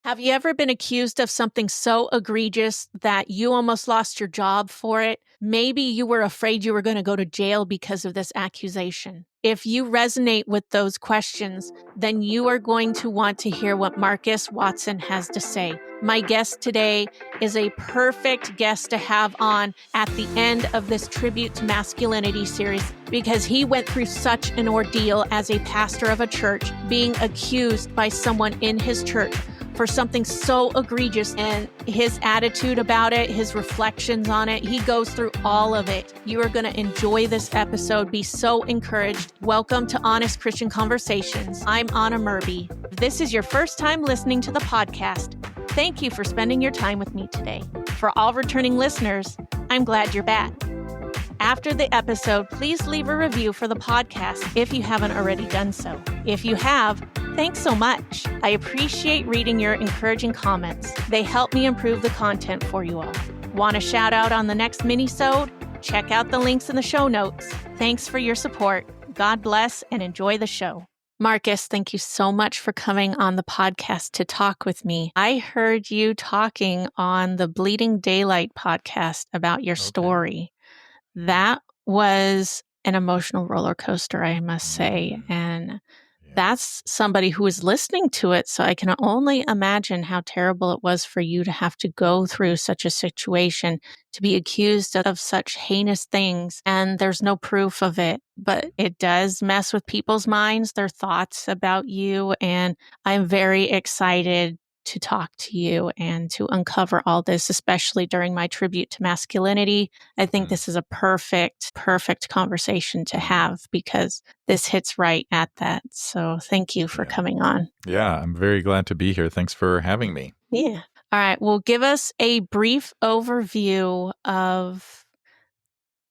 Have you ever been accused of something so egregious that you almost lost your job for it? Maybe you were afraid you were going to go to jail because of this accusation. If you resonate with those questions, then you are going to want to hear what Markus Watson has to say. My guest today is a perfect guest to have on at the end of this Tribute to Masculinity series because he went through such an ordeal as a pastor of a church, being accused by someone in his church for something so egregious, and his attitude about it, his reflections on it, he goes through all of it. You are going to enjoy this episode, be so encouraged. Welcome to Honest Christian Conversations. I'm Anna Murby. If this is your first time listening to the podcast, thank you for spending your time with me today. For all returning listeners, I'm glad you're back. After the episode, please leave a review for the podcast if you haven't already done so. If you have, thanks so much. I appreciate reading your encouraging comments. They help me improve the content for you all. Want a shout out on the next mini-sode? Check out the links in the show notes. Thanks for your support. God bless and enjoy the show. Markus, thank you so much for coming on the podcast to talk with me. I heard you talking on the Bleeding Daylight podcast about your story. That was an emotional roller coaster, I must say. And that's somebody who is listening to it. So I can only imagine how terrible it was for you to have to go through such a situation, to be accused of such heinous things. And there's no proof of it, but it does mess with people's minds, their thoughts about you. And I'm very excited to talk to you and to uncover all this, especially during my tribute to masculinity. I think this is a perfect conversation to have because this hits right at that. So thank you for coming on. Yeah, I'm very glad to be here. Thanks for having me. Yeah. All right. Well, give us a brief overview of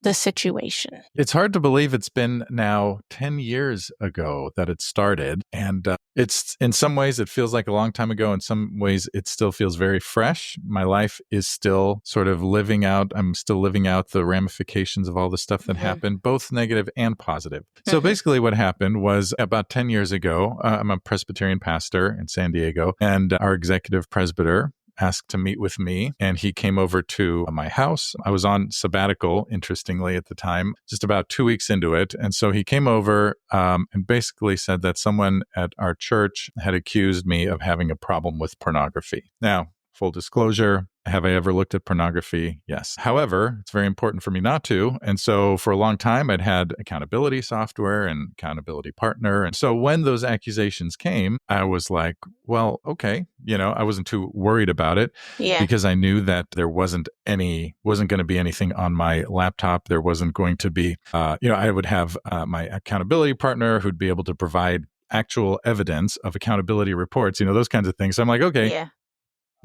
the situation. It's hard to believe it's been now 10 years ago that it started. And it's in some ways, it feels like a long time ago. In some ways, it still feels very fresh. My life is still sort of I'm still living out the ramifications of all the stuff that happened, both negative and positive. So basically what happened was about 10 years ago, I'm a Presbyterian pastor in San Diego, and our executive presbyter asked to meet with me, and he came over to my house. I was on sabbatical, interestingly, at the time, just about 2 weeks into it. And so he came over and basically said that someone at our church had accused me of having a problem with pornography. Now, full disclosure, have I ever looked at pornography? Yes. However, it's very important for me not to. And so for a long time, I'd had accountability software and accountability partner. And so when those accusations came, I was like, well, okay. I wasn't too worried about it because I knew that there wasn't going to be anything on my laptop. There wasn't going to be, I would have my accountability partner who'd be able to provide actual evidence of accountability reports, those kinds of things. So I'm like, okay. Yeah.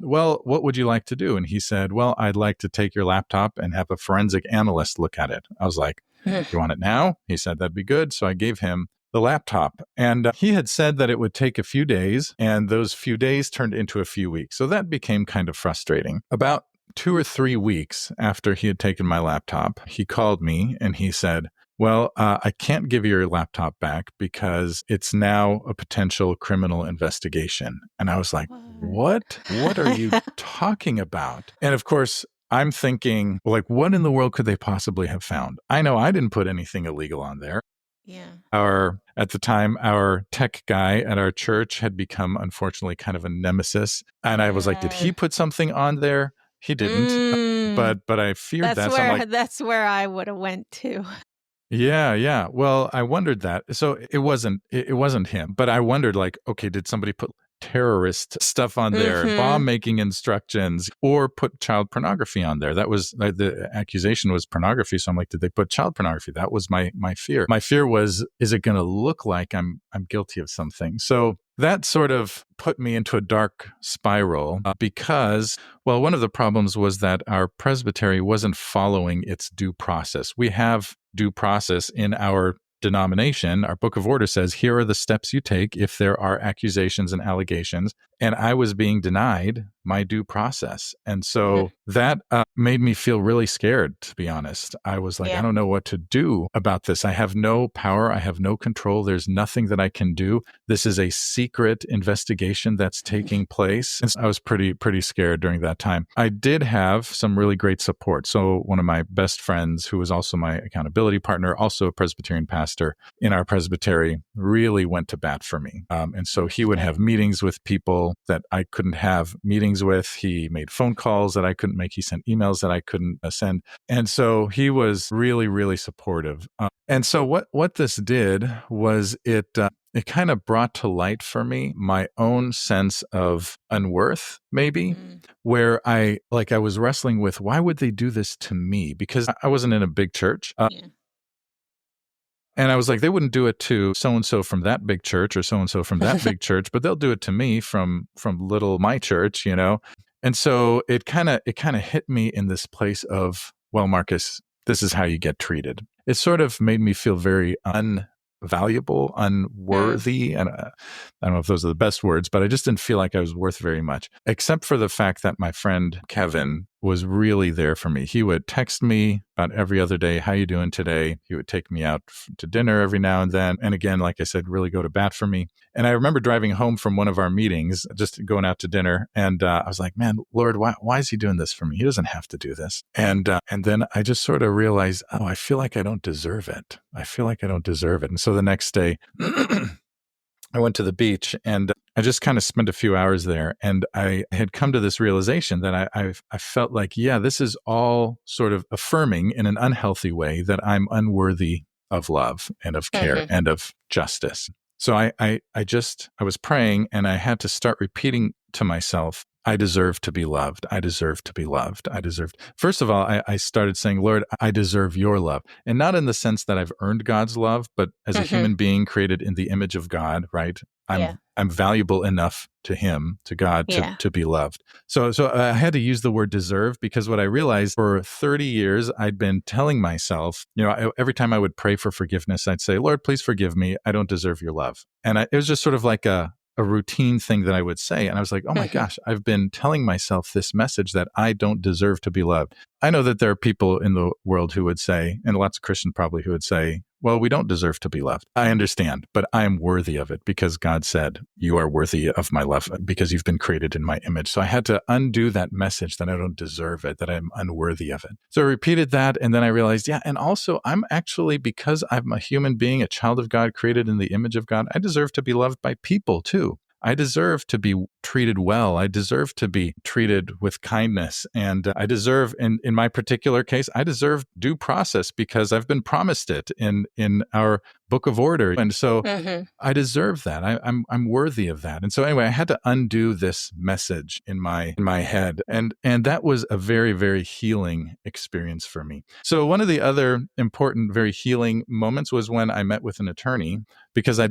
Well, what would you like to do? And he said, well, I'd like to take your laptop and have a forensic analyst look at it. I was like, you want it now? He said, that'd be good. So I gave him the laptop. And he had said that it would take a few days, and those few days turned into a few weeks. So that became kind of frustrating. About 2 or 3 weeks after he had taken my laptop, he called me and he said, well, I can't give you your laptop back because it's now a potential criminal investigation. And I was like, what? What are you talking about? And of course, I'm thinking, like, what in the world could they possibly have found? I know I didn't put anything illegal on there. Yeah. At the time, our tech guy at our church had become, unfortunately, kind of a nemesis. And I was like, did he put something on there? He didn't. But I feared that. So that's where I would have went to. Yeah. Well, I wondered that. So it wasn't him, but I wondered, like, okay, did somebody put terrorist stuff on there, bomb making instructions, or put child pornography on there? That was the accusation was pornography. So I'm like, did they put child pornography? That was my fear. My fear was, is it going to look like I'm guilty of something? So that sort of put me into a dark spiral because, well, one of the problems was that our presbytery wasn't following its due process. We have due process in our denomination. Our book of order says, here are the steps you take if there are accusations and allegations. and I was being denied my due process. And so that made me feel really scared, to be honest. I was like, I don't know what to do about this. I have no power. I have no control. There's nothing that I can do. This is a secret investigation that's taking place. And so I was pretty scared during that time. I did have some really great support. So one of my best friends, who was also my accountability partner, also a Presbyterian pastor in our presbytery, really went to bat for me. And so he would have meetings with people that I couldn't have meetings with. He made phone calls that I couldn't make. He sent emails that I couldn't send. And so he was really, really supportive. And so what this did was it kind of brought to light for me my own sense of unworth, maybe, where I was wrestling with, why would they do this to me? Because I wasn't in a big church. And I was like, they wouldn't do it to so-and-so from that big church or so-and-so from that big church, but they'll do it to me from little my church, you know? And so it kind of hit me in this place of, well, Marcus, this is how you get treated. It sort of made me feel very unvaluable, unworthy. And I don't know if those are the best words, but I just didn't feel like I was worth very much, except for the fact that my friend Kevin was really there for me. He would text me about every other day, how you doing today? He would take me out to dinner every now and then. And again, like I said, really go to bat for me. And I remember driving home from one of our meetings, just going out to dinner. And I was like, man, Lord, why is he doing this for me? He doesn't have to do this. And then I just sort of realized, oh, I feel like I don't deserve it. I feel like I don't deserve it. And so the next day, I went to the beach and I just kind of spent a few hours there. And I had come to this realization that I felt like, yeah, this is all sort of affirming in an unhealthy way that I'm unworthy of love and of care and of justice. So I was praying and I had to start repeating to myself, I deserve to be loved. I deserve to be loved. First of all, I started saying, Lord, I deserve your love. And not in the sense that I've earned God's love, but as a human being created in the image of God, right? I'm valuable enough to him, to God, to be loved. So I had to use the word deserve because what I realized for 30 years, I'd been telling myself, every time I would pray for forgiveness, I'd say, Lord, please forgive me. I don't deserve your love. And it was just sort of like a routine thing that I would say. And I was like, oh my gosh, I've been telling myself this message that I don't deserve to be loved. I know that there are people in the world who would say, and lots of Christians probably who would say, well, we don't deserve to be loved. I understand, but I am worthy of it because God said, you are worthy of my love because you've been created in my image. So I had to undo that message that I don't deserve it, that I'm unworthy of it. So I repeated that. And then I realized, and also I'm actually, because I'm a human being, a child of God, created in the image of God, I deserve to be loved by people too. I deserve to be treated well. I deserve to be treated with kindness. And I deserve, in my particular case, I deserve due process because I've been promised it in our book of order. And so I deserve that. I'm worthy of that. And so anyway, I had to undo this message in my head. And that was a very, very healing experience for me. So one of the other important, very healing moments was when I met with an attorney because I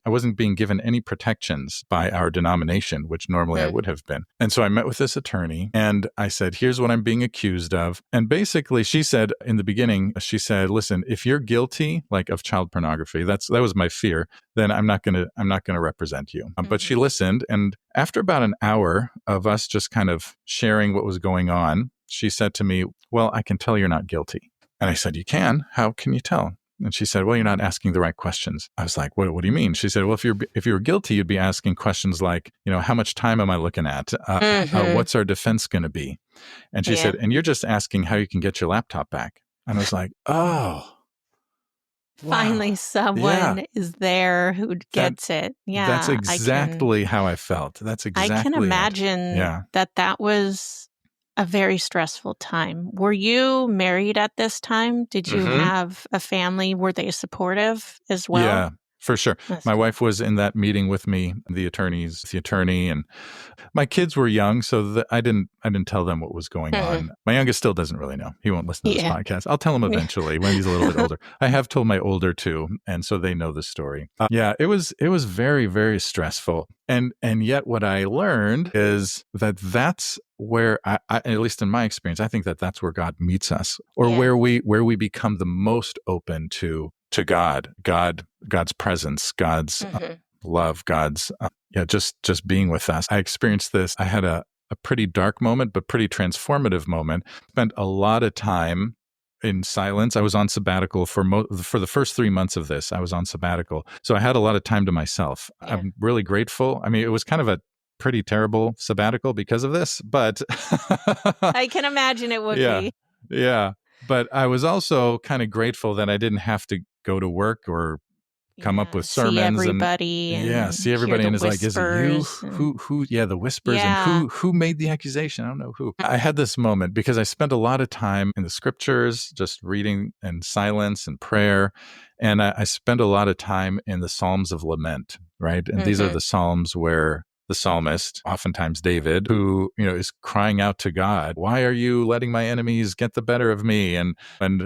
wasn't being given any protections by our denomination, which normally I would have been. And so I met with this attorney and I said, here's what I'm being accused of. And basically she said in the beginning, she said, listen, if you're guilty, like of child pornography, that was my fear, then I'm not going to represent you. But she listened. And after about an hour of us just kind of sharing what was going on, she said to me, well, I can tell you're not guilty. And I said, you can? How can you tell? And she said, well, you're not asking the right questions. I was like, what do you mean? She said, well, if you were guilty, you'd be asking questions like, how much time am I looking at? What's our defense going to be? And she said, and you're just asking how you can get your laptop back. And I was like, oh. Wow. Finally, someone is there who gets it. Yeah, that's exactly how I felt. That's exactly I can imagine that was a very stressful time. Were you married at this time? Did you have a family? Were they supportive as well? Yeah, for sure. My wife was in that meeting with me, the attorney, and my kids were young, so I didn't tell them what was going on. My youngest still doesn't really know. He won't listen to this podcast. I'll tell him eventually when he's a little bit older. I have told my older two, and so they know the story. It was very, very stressful. And yet what I learned is that's where I, at least in my experience, I think that's where God meets us, or where we become the most open to God's presence, God's love, God's just being with us. I experienced this. I had a pretty dark moment, but pretty transformative moment. Spent a lot of time in silence. I was on sabbatical for the first 3 months of this. I was on sabbatical. So I had a lot of time to myself. Yeah. I'm really grateful. I mean, it was kind of a pretty terrible sabbatical because of this, but I can imagine it would be. Yeah. But I was also kind of grateful that I didn't have to go to work or come up with sermons see everybody and see everybody and it's like, is it you? Who? Yeah, the whispers and who made the accusation? I don't know who. I had this moment because I spent a lot of time in the scriptures, just reading in silence and prayer. And I spent a lot of time in the Psalms of Lament, right? And these are the Psalms where the psalmist, oftentimes David, who, is crying out to God, why are you letting my enemies get the better of me and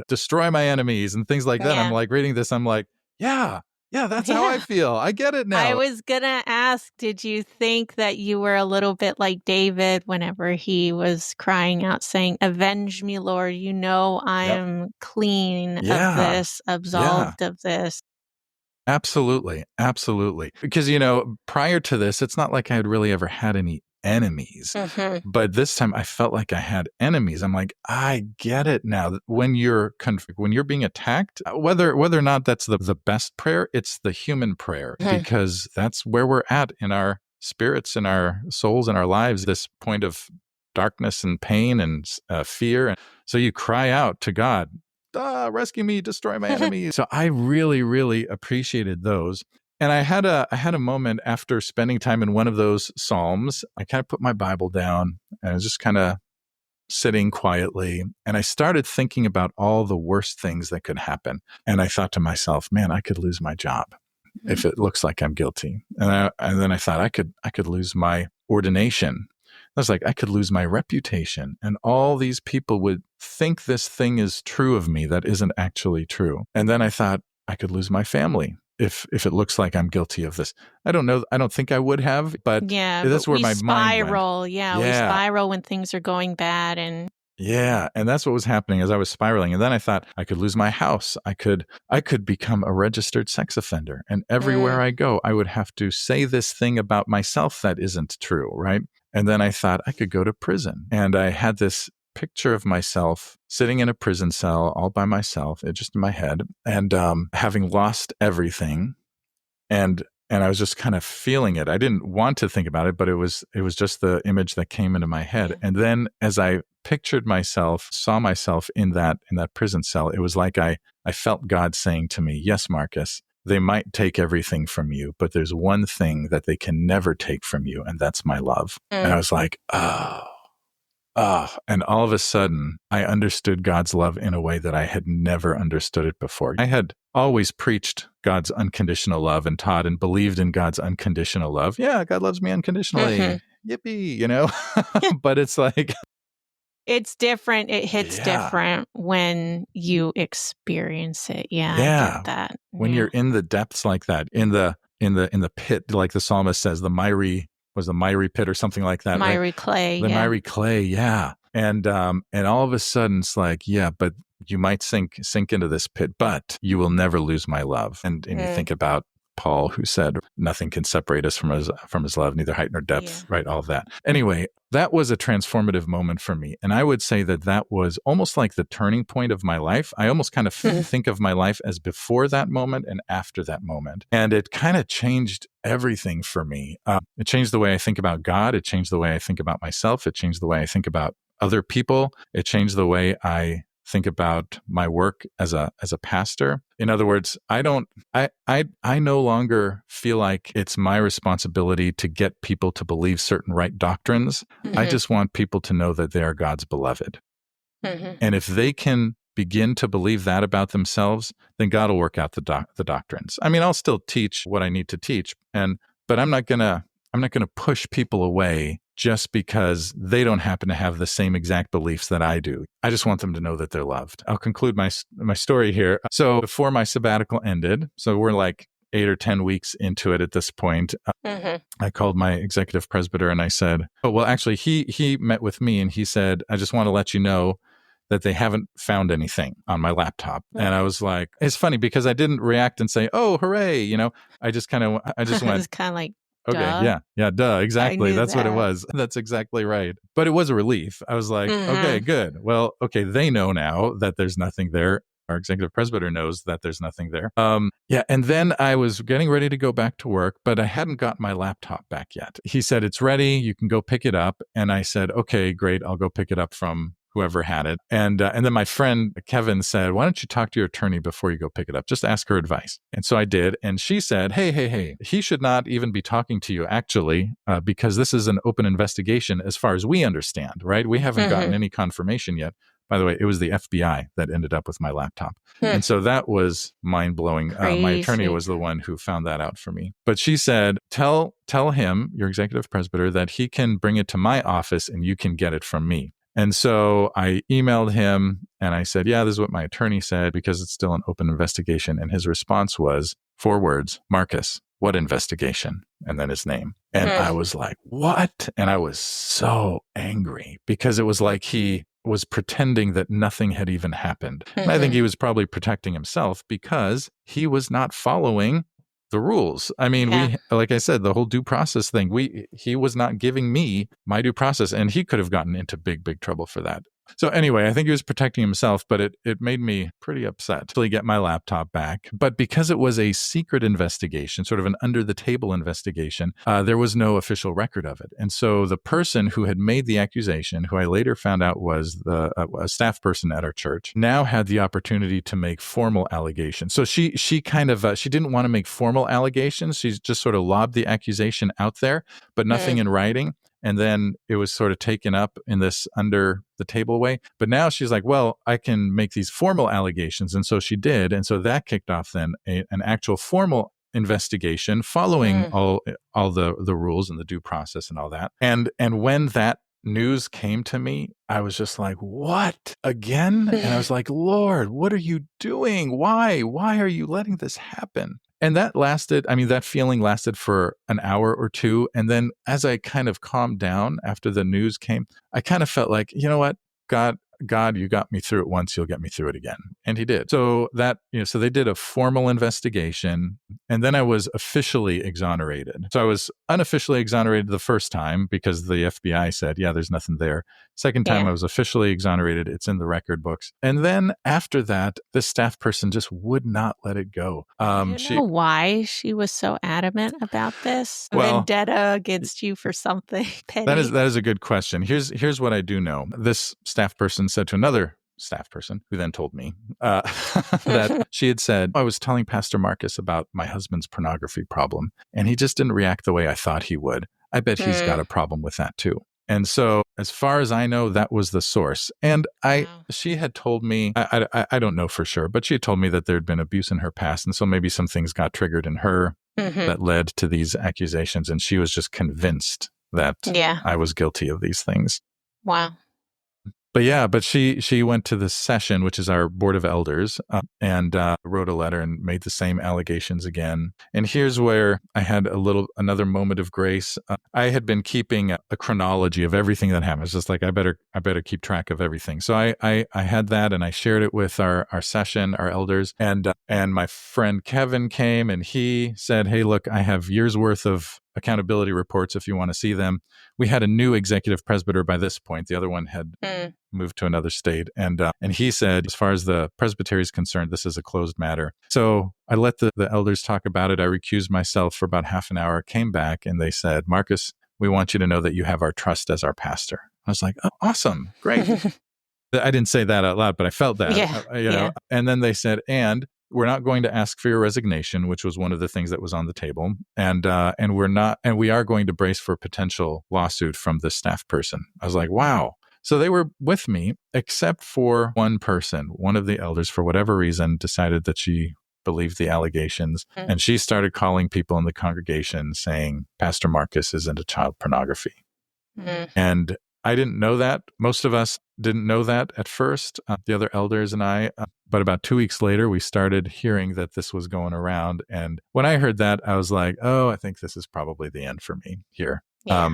destroy my enemies and things like that. I'm like reading this. I'm like, yeah, that's how I feel. I get it now. I was going to ask, did you think that you were a little bit like David whenever he was crying out saying, avenge me, Lord, I am clean of this, absolved of this. Absolutely. Because, prior to this, it's not like I had really ever had any enemies. But this time I felt like I had enemies. I'm like, I get it now. When you're being attacked, whether or not that's the best prayer, it's the human prayer, because that's where we're at in our spirits, in our souls, in our lives, this point of darkness and pain and fear. And so you cry out to God, rescue me, destroy my enemies. So I really, really appreciated those. And I had a moment after spending time in one of those Psalms. I kind of put my Bible down and I was just kind of sitting quietly. And I started thinking about all the worst things that could happen. And I thought to myself, man, I could lose my job if it looks like I'm guilty. And then I thought I could lose my ordination. I was like, I could lose my reputation and all these people would think this thing is true of me that isn't actually true. And then I thought I could lose my family if it looks like I'm guilty of this. I don't know. I don't think I would have, but that's where my mind went. We spiral when things are going bad. And that's what was happening as I was spiraling. And then I thought I could lose my house. I could become a registered sex offender. And everywhere I go, I would have to say this thing about myself that isn't true, right? And then I thought I could go to prison. And I had this picture of myself sitting in a prison cell all by myself, just in my head, and having lost everything. And I was just kind of feeling it. I didn't want to think about it, but it was just the image that came into my head. And then as I pictured myself, saw myself in that prison cell, it was like I felt God saying to me, yes, Marcus, they might take everything from you, but there's one thing that they can never take from you, and that's my love. And I was like, and all of a sudden, I understood God's love in a way that I had never understood it before. I had always preached God's unconditional love and taught and believed in God's unconditional love. Yeah, God loves me unconditionally. Yippee, But it's like... It's different. It hits different when you experience it. I get that. When you're in the depths like that, in the pit, like the psalmist says, the miry pit or something like that. Miry clay. Miry clay. And all of a sudden it's like, but you might sink into this pit, but you will never lose my love. And you think about Paul, who said, nothing can separate us from his love, neither height nor depth, right? All of that. Anyway, that was a transformative moment for me. And I would say that was almost like the turning point of my life. I almost kind of think of my life as before that moment and after that moment. And it kind of changed everything for me. It changed the way I think about God. It changed the way I think about myself. It changed the way I think about other people. It changed the way I think about my work as a pastor. In other words, I no longer feel like it's my responsibility to get people to believe certain right doctrines. I just want people to know that they are God's beloved. And if they can begin to believe that about themselves, then God will work out the doctrines. I mean, I'll still teach what I need to teach, but I'm not gonna push people away just because they don't happen to have the same exact beliefs that I do. I just want them to know that they're loved. I'll conclude my story here. So before my sabbatical ended, so we're like 8 or 10 weeks into it at this point, I called my executive presbyter and I said, actually, he met with me and he said, I just want to let you know that they haven't found anything on my laptop. And I was like, it's funny because I didn't react and say, oh, hooray. I just went. It's kind of like, Okay, Duh. yeah, duh, I exactly. knew That's what it that. was. That's exactly right. But it was a relief. I was like, okay, Mhm. good. Well, okay, they know now that there's nothing there. Our executive presbyter knows that there's nothing there. Yeah, and then I was getting ready to go back to work, but I hadn't got my laptop back yet. He said, it's ready. You can go pick it up. And I said, okay, great. I'll go pick it up from whoever had it. And then my friend Kevin said, why don't you talk to your attorney before you go pick it up? Just ask her advice. And so I did. And she said, hey, he should not even be talking to you, actually, because this is an open investigation as far as we understand, right? We haven't gotten any confirmation yet. By the way, it was the FBI that ended up with my laptop. And so that was mind-blowing. My attorney was the one who found that out for me. But she said, tell him, your executive presbyter, that he can bring it to my office and you can get it from me. And so I emailed him and I said, yeah, this is what my attorney said because it's still an open investigation. And his response was 4 words, Markus, what investigation? And then his name. And I was like, what? And I was so angry because it was like he was pretending that nothing had even happened. And I think he was probably protecting himself because he was not following the rules. I mean, we, like I said, the whole due process thing, he was not giving me my due process, and he could have gotten into big trouble for that. So anyway, I think he was protecting himself, but it made me pretty upset to get my laptop back. But because it was a secret investigation, sort of an under the table investigation, there was no official record of it. And so the person who had made the accusation, who I later found out was a staff person at our church, now had the opportunity to make formal allegations. So she kind of, she didn't want to make formal allegations. She just sort of lobbed the accusation out there, but nothing in writing. And then it was sort of taken up in this under the table way. But now she's like, well, I can make these formal allegations. And so she did. And so that kicked off then an actual formal investigation following all the rules and the due process and all that. And when that news came to me, I was just like, what? Again? And I was like, Lord, what are you doing? Why are you letting this happen? And that lasted, I mean, that feeling lasted for an hour or two. And then as I kind of calmed down after the news came, I kind of felt like, you know what, God, you got me through it once, you'll get me through it again. And he did. So that, so they did a formal investigation, and then I was officially exonerated. So I was unofficially exonerated the first time because the FBI said, yeah, there's nothing there. Second time I was officially exonerated. It's in the record books. And then after that, this staff person just would not let it go. Do you know why she was so adamant about this? Vendetta against you for something petty. That is a good question. Here's what I do know. This staff person said to another staff person, who then told me that she had said, I was telling Pastor Markus about my husband's pornography problem, and he just didn't react the way I thought he would. I bet he's got a problem with that too. And so as far as I know, that was the source. And she had told me, I don't know for sure, but she had told me that there had been abuse in her past. And so maybe some things got triggered in her that led to these accusations. And she was just convinced that I was guilty of these things. Wow. But she went to the session, which is our board of elders, and wrote a letter and made the same allegations again. And here's where I had another moment of grace. I had been keeping a chronology of everything that happened. It's just like I better keep track of everything. So I had that, and I shared it with our session, our elders, and my friend Kevin came, and he said, "Hey, look, I have years worth of accountability reports if you want to see them." We had a new executive presbyter by this point. The other one had moved to another state. And he said, as far as the presbytery is concerned, this is a closed matter. So I let the elders talk about it. I recused myself for about half an hour, came back, and they said, Markus, we want you to know that you have our trust as our pastor. I was like, oh, awesome, great. I didn't say that out loud, but I felt that. Know. And then they said, and we're not going to ask for your resignation, which was one of the things that was on the table. And we are going to brace for a potential lawsuit from this staff person. I was like, wow. So they were with me, except for one person. One of the elders, for whatever reason, decided that she believed the allegations. And she started calling people in the congregation saying, Pastor Markus is into child pornography. And I didn't know that. Most of us didn't know that at first, the other elders and I. But about 2 weeks later, we started hearing that this was going around. And when I heard that, I was like, oh, I think this is probably the end for me here.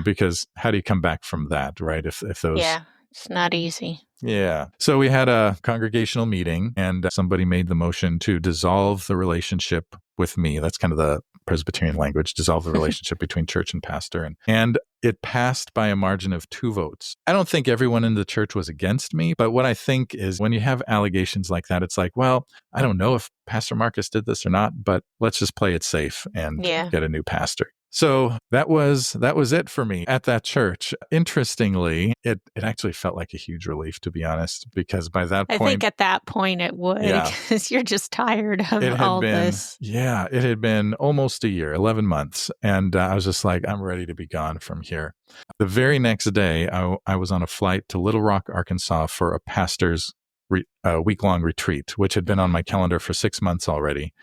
Because how do you come back from that, right? If those... Yeah, it's not easy. Yeah. So we had a congregational meeting, and somebody made the motion to dissolve the relationship with me. That's kind of the Presbyterian language, dissolve the relationship between church and pastor. And it passed by a margin of 2 votes. I don't think everyone in the church was against me, but what I think is when you have allegations like that, it's like, well, I don't know if Pastor Markus did this or not, but let's just play it safe and get a new pastor. So that was it for me at that church. Interestingly, it actually felt like a huge relief, to be honest, because by that point, I think at that point it would, because you're just tired of all this. Yeah, it had been almost a year, 11 months. And I was just like, I'm ready to be gone from here. The very next day, I was on a flight to Little Rock, Arkansas for a pastor's week-long retreat, which had been on my calendar for 6 months already.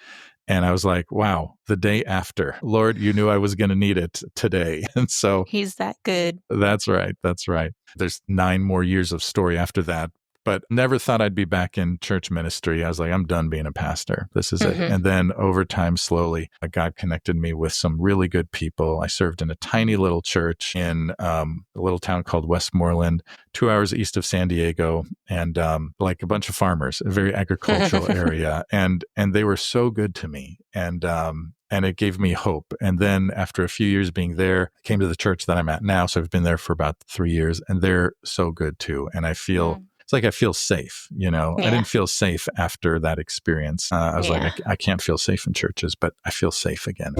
And I was like, wow, the day after, Lord, you knew I was going to need it today. And so He's that good. That's right. There's 9 more years of story after that, but never thought I'd be back in church ministry. I was like, I'm done being a pastor. This is it. And then over time, slowly, God connected me with some really good people. I served in a tiny little church in a little town called Westmoreland, 2 hours east of San Diego, and like a bunch of farmers, a very agricultural area. And they were so good to me. And it gave me hope. And then after a few years being there, I came to the church that I'm at now. So I've been there for about 3 years, and they're so good too. And I feel it's like I feel safe, I didn't feel safe after that experience. I was like, I can't feel safe in churches, but I feel safe again.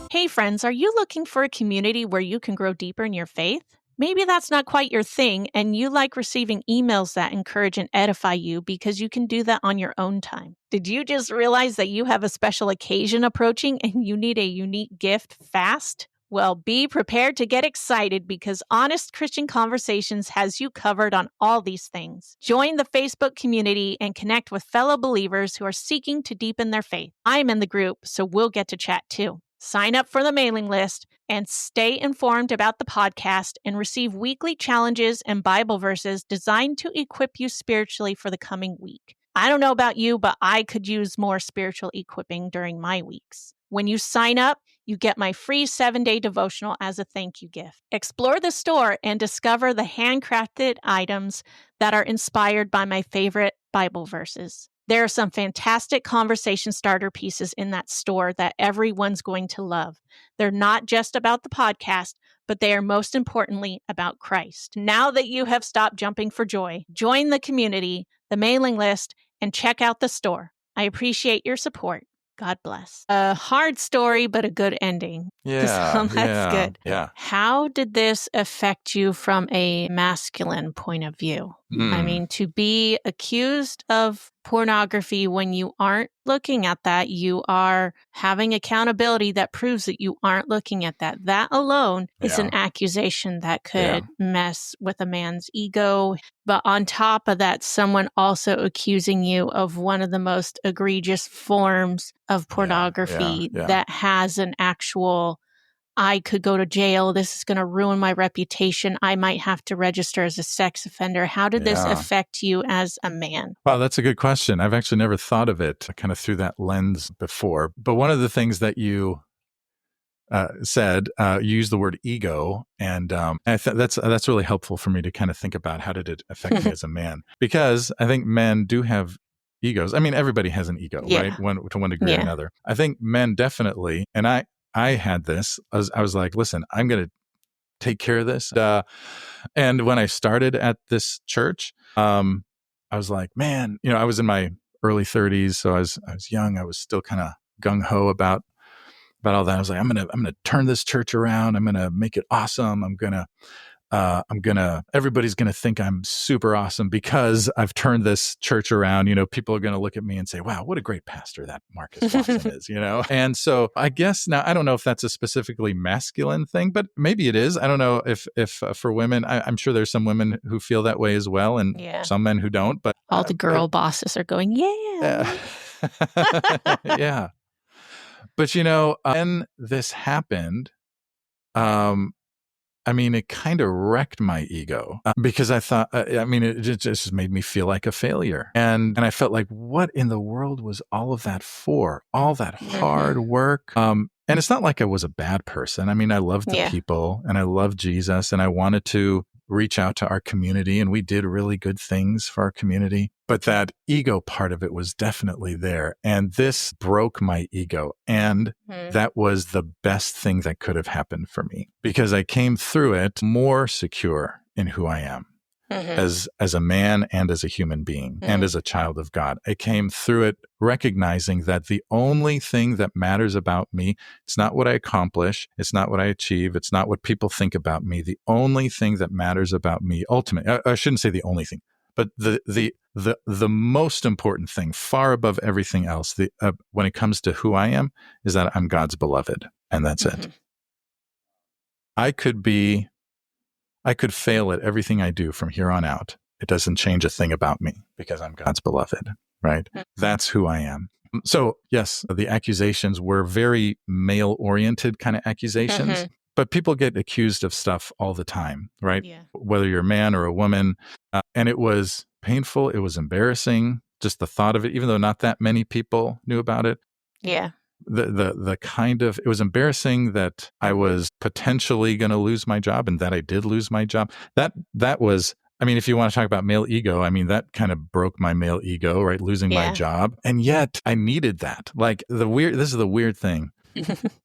Hey friends, are you looking for a community where you can grow deeper in your faith? Maybe that's not quite your thing, and you like receiving emails that encourage and edify you because you can do that on your own time. Did you just realize that you have a special occasion approaching and you need a unique gift fast? Well, be prepared to get excited because Honest Christian Conversations has you covered on all these things. Join the Facebook community and connect with fellow believers who are seeking to deepen their faith. I'm in the group, so we'll get to chat too. Sign up for the mailing list and stay informed about the podcast and receive weekly challenges and Bible verses designed to equip you spiritually for the coming week. I don't know about you, but I could use more spiritual equipping during my weeks. When you sign up, you get my free 7-day devotional as a thank you gift. Explore the store and discover the handcrafted items that are inspired by my favorite Bible verses. There are some fantastic conversation starter pieces in that store that everyone's going to love. They're not just about the podcast, but they are most importantly about Christ. Now that you have stopped jumping for joy, join the community, the mailing list, and check out the store. I appreciate your support. God bless. A hard story, but a good ending. Yeah, that's good. Yeah. How did this affect you from a masculine point of view? I mean, to be accused of pornography when you aren't looking at that, you are having accountability that proves that you aren't looking at that. That alone is an accusation that could mess with a man's ego. But on top of that, someone also accusing you of one of the most egregious forms of pornography that has an actual, I could go to jail. This is going to ruin my reputation. I might have to register as a sex offender. How did this affect you as a man? Wow, that's a good question. I've actually never thought of it kind of through that lens before. But one of the things that you said, you used the word ego, and I that's really helpful for me to kind of think about how did it affect me as a man? Because I think men do have egos. I mean, everybody has an ego, right? To one degree or another. I think men definitely, and I had this. I was like, listen, I'm going to take care of this. And when I started at this church, I was like, man, I was in my early 30s, so I was young. I was still kind of gung ho about all that. I was like, I'm gonna turn this church around. I'm gonna make it awesome. Everybody's gonna think I'm super awesome because I've turned this church around. People are gonna look at me and say, wow, what a great pastor that Markus Watson is, And so I guess now, I don't know if that's a specifically masculine thing, but maybe it is. I don't know if for women, I'm sure there's some women who feel that way as well, and some men who don't, but all the girl bosses are going, yeah. But, when this happened, it kind of wrecked my ego because I thought, it just made me feel like a failure. And I felt like, what in the world was all of that for? All that hard work. And it's not like I was a bad person. I loved the people and I loved Jesus and I wanted to reach out to our community and we did really good things for our community. But that ego part of it was definitely there. And this broke my ego. And that was the best thing that could have happened for me because I came through it more secure in who I am. As a man and as a human being and as a child of God. I came through it recognizing that the only thing that matters about me, it's not what I accomplish, it's not what I achieve, it's not what people think about me. The only thing that matters about me, ultimately, I shouldn't say the only thing, but the most important thing, far above everything else, when it comes to who I am, is that I'm God's beloved, and that's it. I could fail at everything I do from here on out. It doesn't change a thing about me because I'm God's beloved, right? That's who I am. So yes, the accusations were very male-oriented kind of accusations, but people get accused of stuff all the time, right? Yeah. Whether you're a man or a woman. And it was painful. It was embarrassing. Just the thought of it, even though not that many people knew about it. Yeah. The kind of, it was embarrassing that I was potentially going to lose my job and that I did lose my job. That was, I mean, if you want to talk about male ego, I mean, that kind of broke my male ego, right? Losing my job. And yet I needed that. Like this is the weird thing.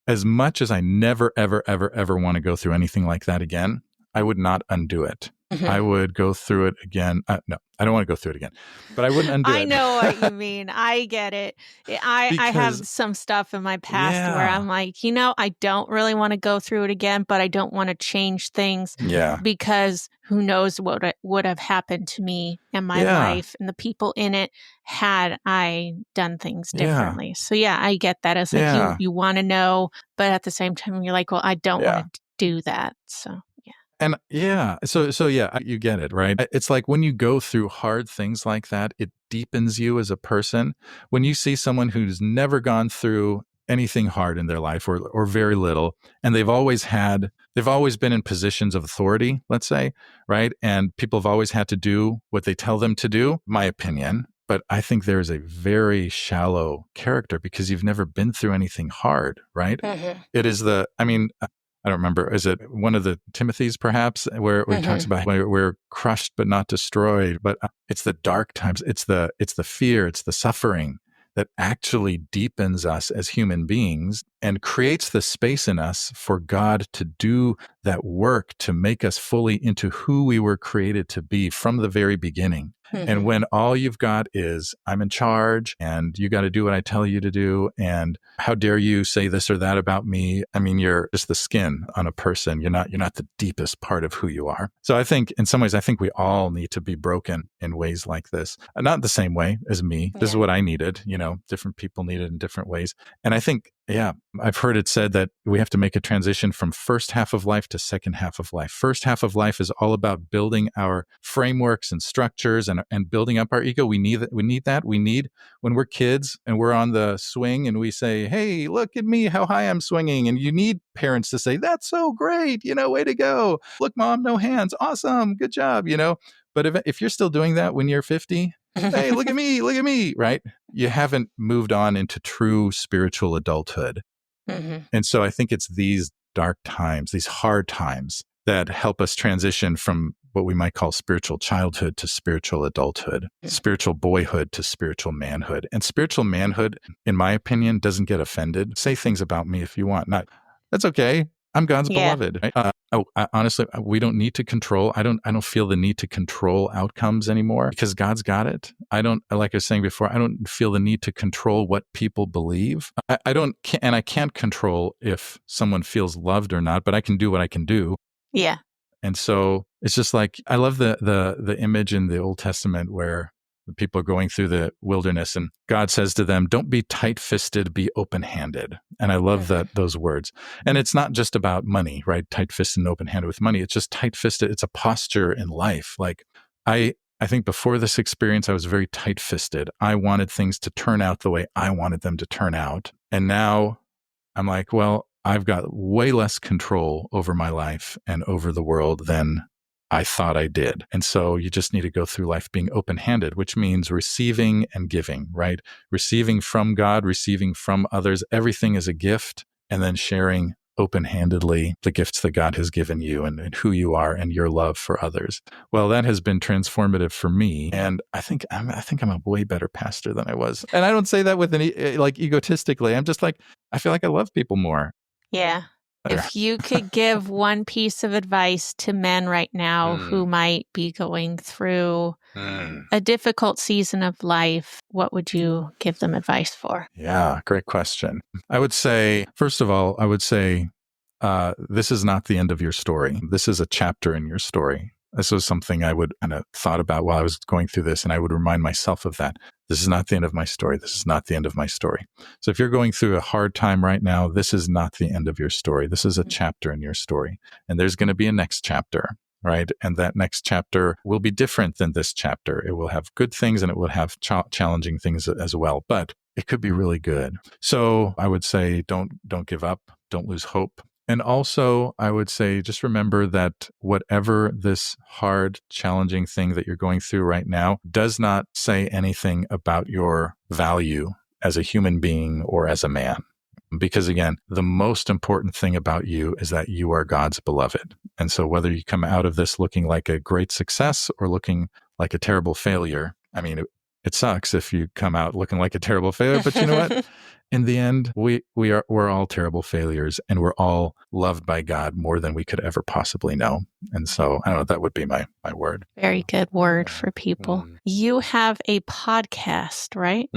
As much as I never, ever, ever, ever want to go through anything like that again, I would not undo it. I would go through it again. No, I don't want to go through it again, but I wouldn't undo it. I know what you mean. I get it. I have some stuff in my past where I'm like, I don't really want to go through it again, but I don't want to change things because who knows what would have happened to me and my life and the people in it had I done things differently. So I get that. It's like you want to know, but at the same time, you're like, well, I don't want to do that. So And so you get it, right? It's like when you go through hard things like that, it deepens you as a person. When you see someone who's never gone through anything hard in their life or very little, and they've always been in positions of authority, let's say, right? And people have always had to do what they tell them to do, my opinion. But I think there is a very shallow character because you've never been through anything hard, right? It is I don't remember. Is it one of the Timothys, perhaps, where it talks about we're crushed but not destroyed? But it's the dark times. It's the fear. It's the suffering that actually deepens us as human beings and creates the space in us for God to do that work to make us fully into who we were created to be from the very beginning. And when all you've got is, I'm in charge and you got to do what I tell you to do. And how dare you say this or that about me? I mean, you're just the skin on a person. You're not the deepest part of who you are. So I think in some ways, we all need to be broken in ways like this. Not the same way as me. This is what I needed. Different people need it in different ways. And I think, I've heard it said that we have to make a transition from first half of life to second half of life. First half of life is all about building our frameworks and structures and building up our ego. We need that. We need when we're kids and we're on the swing and we say, hey, look at me, how high I'm swinging. And you need parents to say, that's so great. Way to go. Look, mom, no hands. Awesome. Good job. But if you're still doing that when you're 50, hey, look at me, right? You haven't moved on into true spiritual adulthood. And so I think it's these dark times, these hard times that help us transition from what we might call spiritual childhood to spiritual adulthood, spiritual boyhood to spiritual manhood. And spiritual manhood, in my opinion, doesn't get offended. Say things about me if you want. That's okay. I'm God's beloved. Right? Honestly, we don't need to control. I don't feel the need to control outcomes anymore because God's got it. Like I was saying before, I don't feel the need to control what people believe. I can't control if someone feels loved or not, but I can do what I can do. Yeah. And so it's just like, I love the image in the Old Testament where the people are going through the wilderness and God says to them, don't be tight-fisted, be open-handed. And I love those words. And it's not just about money, right? Tight-fisted and open-handed with money. It's just tight-fisted. It's a posture in life. Like I think before this experience, I was very tight-fisted. I wanted things to turn out the way I wanted them to turn out. And now I'm like, well, I've got way less control over my life and over the world than I thought I did. And so you just need to go through life being open-handed, which means receiving and giving, right? Receiving from God, receiving from others. Everything is a gift, and then sharing open-handedly the gifts that God has given you and who you are and your love for others. Well, that has been transformative for me. And I think I'm a way better pastor than I was. And I don't say that with any, like, egotistically. I'm just like, I feel like I love people more. Yeah. If you could give one piece of advice to men right now who might be going through a difficult season of life, what would you give them advice for? Yeah, great question. I would say, first of all, this is not the end of your story. This is a chapter in your story. This was something I would kind of thought about while I was going through this, and I would remind myself of that. This is not the end of my story. This is not the end of my story. So if you're going through a hard time right now, this is not the end of your story. This is a chapter in your story. And there's going to be a next chapter, right? And that next chapter will be different than this chapter. It will have good things and it will have challenging things as well, but it could be really good. So I would say don't give up. Don't lose hope. And also, I would say, just remember that whatever this hard, challenging thing that you're going through right now does not say anything about your value as a human being or as a man. Because again, the most important thing about you is that you are God's beloved. And so whether you come out of this looking like a great success or looking like a terrible failure, I mean, it sucks if you come out looking like a terrible failure, but you know what? In the end, we're all terrible failures, and we're all loved by God more than we could ever possibly know. And so, I don't know, that would be my word. Very good word for people. You have a podcast, right?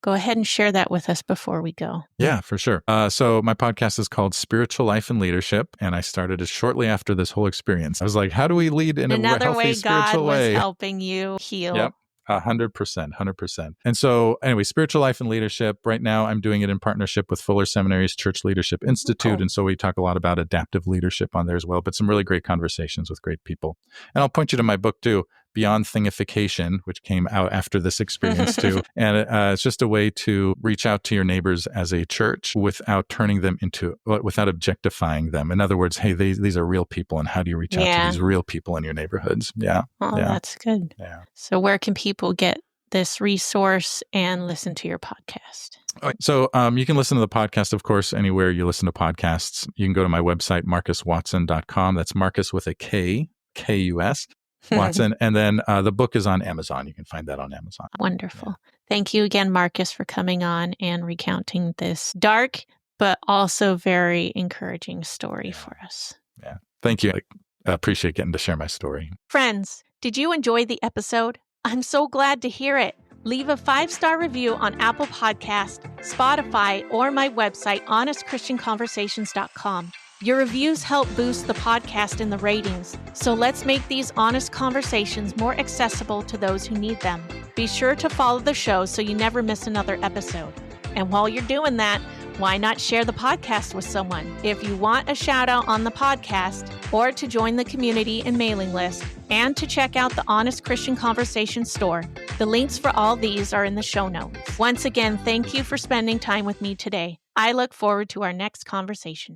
Go ahead and share that with us before we go. Yeah, for sure. So my podcast is called Spiritual Life and Leadership, and I started it shortly after this whole experience. I was like, how do we lead in another a healthy way spiritual God way? was helping you heal. Yep. 100%. And so anyway, Spiritual Life and Leadership, right now I'm doing it in partnership with Fuller Seminary's Church Leadership Institute. Cool. And so we talk a lot about adaptive leadership on there as well, but some really great conversations with great people. And I'll point you to my book too, Beyond Thingification, which came out after this experience too. And it's just a way to reach out to your neighbors as a church without without objectifying them. In other words, hey, these are real people, and how do you reach out to these real people in your neighborhoods? Yeah. Oh, that's good. Yeah. So where can people get this resource and listen to your podcast? So you can listen to the podcast, of course, anywhere you listen to podcasts. You can go to my website, markuswatson.com. That's Markus with a K, K-U-S. Watson. And then the book is on Amazon. You can find that on Amazon. Wonderful. Yeah. Thank you again, Markus, for coming on and recounting this dark, but also very encouraging story for us. Yeah. Thank you. I appreciate getting to share my story. Friends, did you enjoy the episode? I'm so glad to hear it. Leave a 5-star review on Apple Podcast, Spotify, or my website, honestchristianconversations.com. Your reviews help boost the podcast in the ratings, so let's make these honest conversations more accessible to those who need them. Be sure to follow the show so you never miss another episode. And while you're doing that, why not share the podcast with someone? If you want a shout out on the podcast, or to join the community and mailing list, and to check out the Honest Christian Conversation store, the links for all these are in the show notes. Once again, thank you for spending time with me today. I look forward to our next conversation.